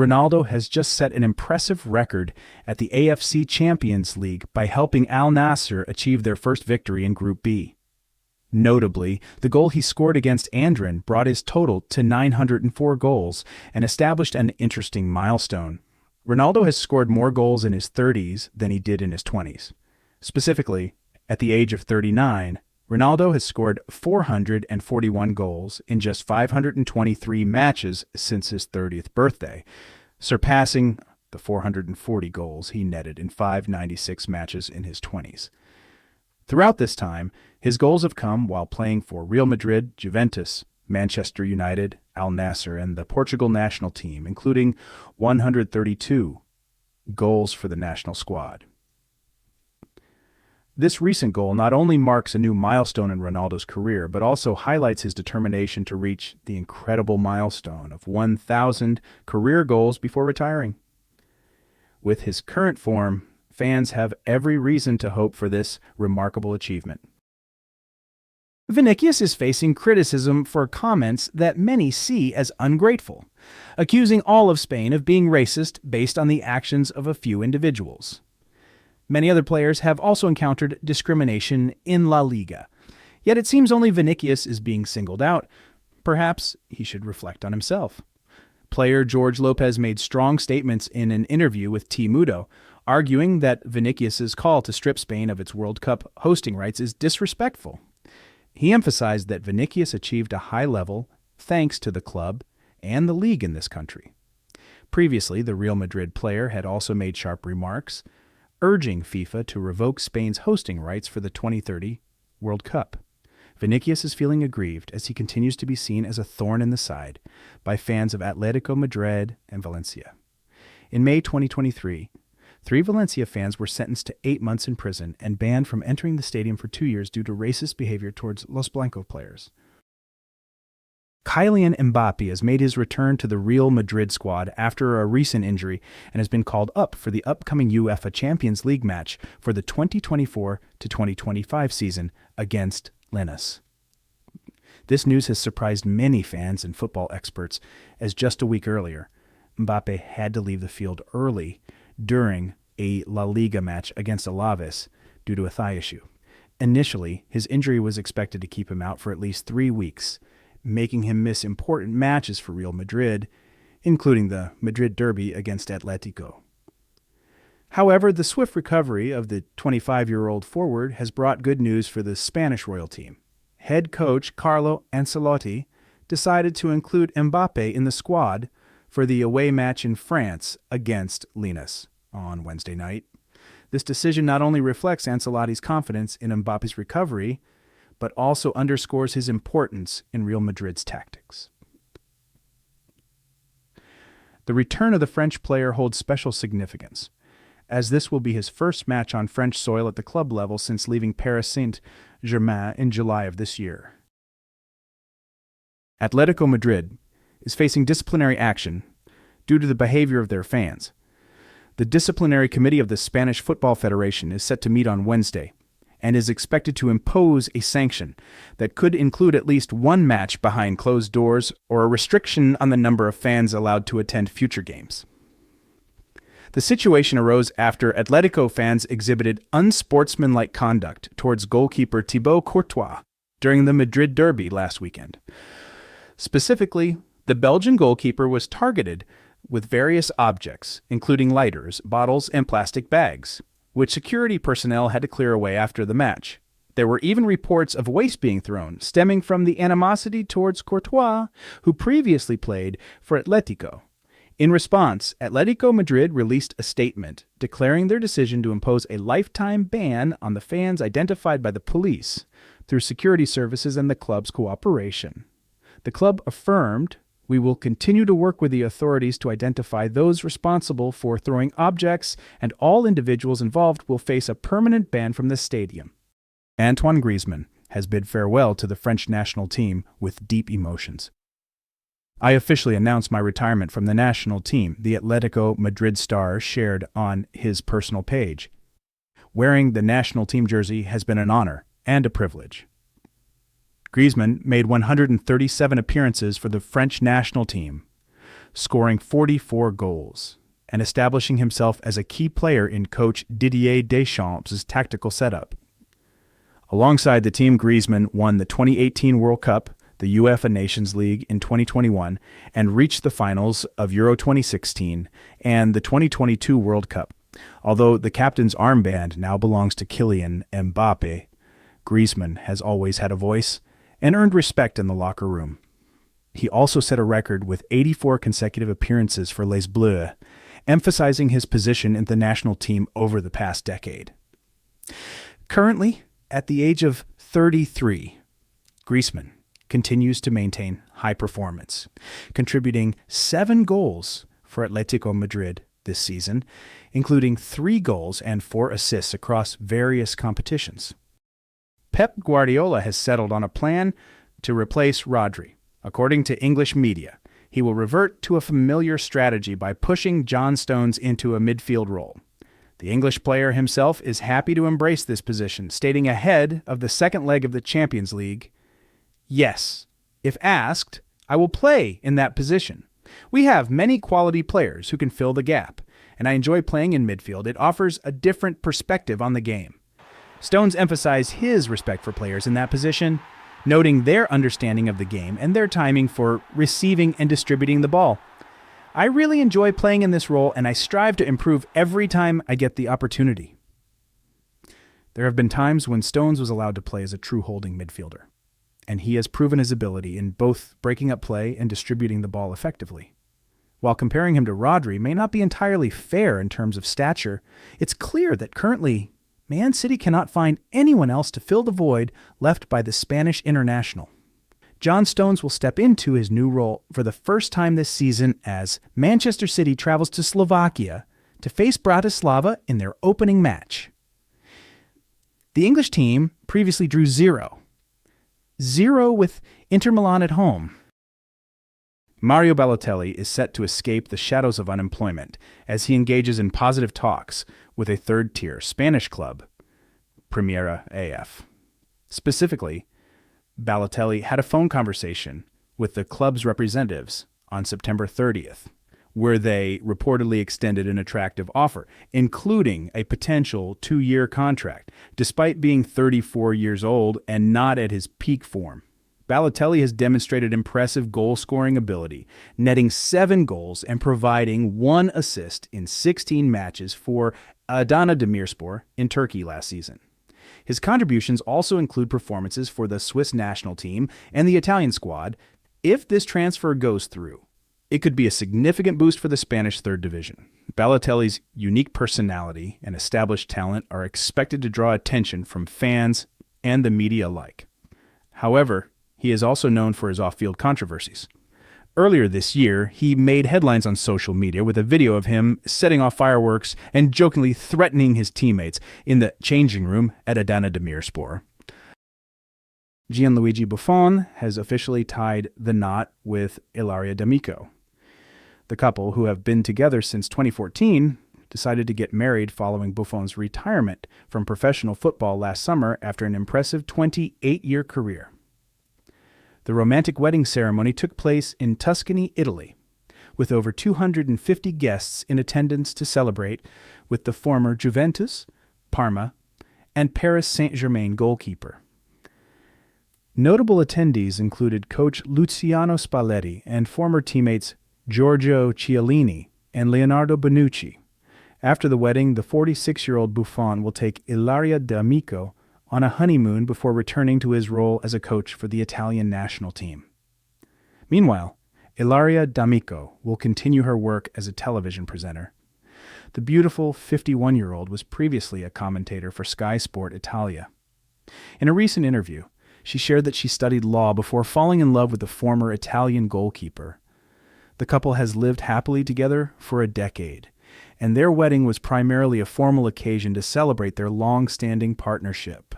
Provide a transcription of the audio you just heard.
Ronaldo has just set an impressive record at the AFC Champions League by helping Al Nassr achieve their first victory in Group B. Notably, the goal he scored against Andrin brought his total to 904 goals and established an interesting milestone. Ronaldo has scored more goals in his 30s than he did in his 20s. Specifically, at the age of 39, Ronaldo has scored 441 goals in just 523 matches since his 30th birthday, surpassing the 440 goals he netted in 596 matches in his 20s. Throughout this time, his goals have come while playing for Real Madrid, Juventus, Manchester United, Al Nassr, and the Portugal national team, including 132 goals for the national squad. This recent goal not only marks a new milestone in Ronaldo's career, but also highlights his determination to reach the incredible milestone of 1,000 career goals before retiring. With his current form, fans have every reason to hope for this remarkable achievement. Vinicius is facing criticism for comments that many see as ungrateful, accusing all of Spain of being racist based on the actions of a few individuals. Many other players have also encountered discrimination in La Liga, yet it seems only Vinicius is being singled out. Perhaps he should reflect on himself. Player George Lopez made strong statements in an interview with T Mudo, arguing that Vinicius's call to strip Spain of its World Cup hosting rights is disrespectful. He emphasized that Vinicius achieved a high level thanks to the club and the league in this country. Previously, the Real Madrid player had also made sharp remarks, urging FIFA to revoke Spain's hosting rights for the 2030 World Cup. Vinicius is feeling aggrieved as he continues to be seen as a thorn in the side by fans of Atletico Madrid and Valencia. In May 2023, 3 Valencia fans were sentenced to 8 months in prison and banned from entering the stadium for 2 years due to racist behavior towards Los Blancos players. Kylian Mbappé has made his return to the Real Madrid squad after a recent injury and has been called up for the upcoming UEFA Champions League match for the 2024-2025 season against Lens. This news has surprised many fans and football experts, as just a week earlier, Mbappé had to leave the field early during a La Liga match against Alaves due to a thigh issue. Initially, his injury was expected to keep him out for at least 3 weeks, making him miss important matches for Real Madrid, including the Madrid derby against Atletico. However, the swift recovery of the 25-year-old forward has brought good news for the Spanish royal team. Head coach Carlo Ancelotti decided to include Mbappé in the squad for the away match in France against Lens on Wednesday night. This decision not only reflects Ancelotti's confidence in Mbappe's recovery, but also underscores his importance in Real Madrid's tactics. The return of the French player holds special significance, as this will be his first match on French soil at the club level since leaving Paris Saint-Germain in July of this year. Atletico Madrid is facing disciplinary action due to the behavior of their fans. The disciplinary committee of the Spanish Football Federation is set to meet on Wednesday and is expected to impose a sanction that could include at least 1 match behind closed doors or a restriction on the number of fans allowed to attend future games. The situation arose after Atletico fans exhibited unsportsmanlike conduct towards goalkeeper Thibaut Courtois during the Madrid derby last weekend. Specifically, the Belgian goalkeeper was targeted with various objects, including lighters, bottles, and plastic bags, which security personnel had to clear away after the match. There were even reports of waste being thrown, stemming from the animosity towards Courtois, who previously played for Atletico. In response, Atletico Madrid released a statement declaring their decision to impose a lifetime ban on the fans identified by the police through security services and the club's cooperation. The club affirmed, "We will continue to work with the authorities to identify those responsible for throwing objects, and all individuals involved will face a permanent ban from the stadium." Antoine Griezmann has bid farewell to the French national team with deep emotions. "I officially announce my retirement from the national team," the Atletico Madrid star shared on his personal page. "Wearing the national team jersey has been an honor and a privilege." Griezmann made 137 appearances for the French national team, scoring 44 goals and establishing himself as a key player in coach Didier Deschamps' tactical setup. Alongside the team, Griezmann won the 2018 World Cup, the UEFA Nations League in 2021, and reached the finals of Euro 2016 and the 2022 World Cup. Although the captain's armband now belongs to Kylian Mbappe, Griezmann has always had a voice and earned respect in the locker room. He also set a record with 84 consecutive appearances for Les Bleus, emphasizing his position in the national team over the past decade. Currently, at the age of 33, Griezmann continues to maintain high performance, contributing 7 goals for Atletico Madrid this season, including 3 goals and 4 assists across various competitions. Pep Guardiola has settled on a plan to replace Rodri. According to English media, he will revert to a familiar strategy by pushing John Stones into a midfield role. The English player himself is happy to embrace this position, stating ahead of the second leg of the Champions League, "Yes, if asked, I will play in that position. We have many quality players who can fill the gap, and I enjoy playing in midfield. It offers a different perspective on the game." Stones emphasized his respect for players in that position, noting their understanding of the game and their timing for receiving and distributing the ball. "I really enjoy playing in this role, and I strive to improve every time I get the opportunity." There have been times when Stones was allowed to play as a true holding midfielder, and he has proven his ability in both breaking up play and distributing the ball effectively. While comparing him to Rodri may not be entirely fair in terms of stature, it's clear that currently Man City cannot find anyone else to fill the void left by the Spanish international. John Stones will step into his new role for the first time this season as Manchester City travels to Slovakia to face Bratislava in their opening match. The English team previously drew 0 with Inter Milan at home. Mario Balotelli is set to escape the shadows of unemployment as he engages in positive talks with a third-tier Spanish club, Primera AF. Specifically, Balotelli had a phone conversation with the club's representatives on September 30th, where they reportedly extended an attractive offer, including a potential 2-year contract, despite being 34 years old and not at his peak form. Balotelli has demonstrated impressive goal-scoring ability, netting 7 goals and providing 1 assist in 16 matches for Adana Demirspor in Turkey last season. His contributions also include performances for the Swiss national team and the Italian squad. If this transfer goes through, it could be a significant boost for the Spanish third division. Balotelli's unique personality and established talent are expected to draw attention from fans and the media alike. However, he is also known for his off-field controversies. Earlier this year, he made headlines on social media with a video of him setting off fireworks and jokingly threatening his teammates in the changing room at Adana Demirspor. Gianluigi Buffon has officially tied the knot with Ilaria D'Amico. The couple, who have been together since 2014, decided to get married following Buffon's retirement from professional football last summer after an impressive 28-year career. The romantic wedding ceremony took place in Tuscany, Italy, with over 250 guests in attendance to celebrate with the former Juventus, Parma, and Paris Saint-Germain goalkeeper. Notable attendees included coach Luciano Spalletti and former teammates Giorgio Chiellini and Leonardo Bonucci. After the wedding, the 46-year-old Buffon will take Ilaria D'Amico on a honeymoon before returning to his role as a coach for the Italian national team. Meanwhile, Ilaria D'Amico will continue her work as a television presenter. The beautiful 51-year-old was previously a commentator for Sky Sport Italia. In a recent interview, she shared that she studied law before falling in love with the former Italian goalkeeper. The couple has lived happily together for a decade, and their wedding was primarily a formal occasion to celebrate their long-standing partnership.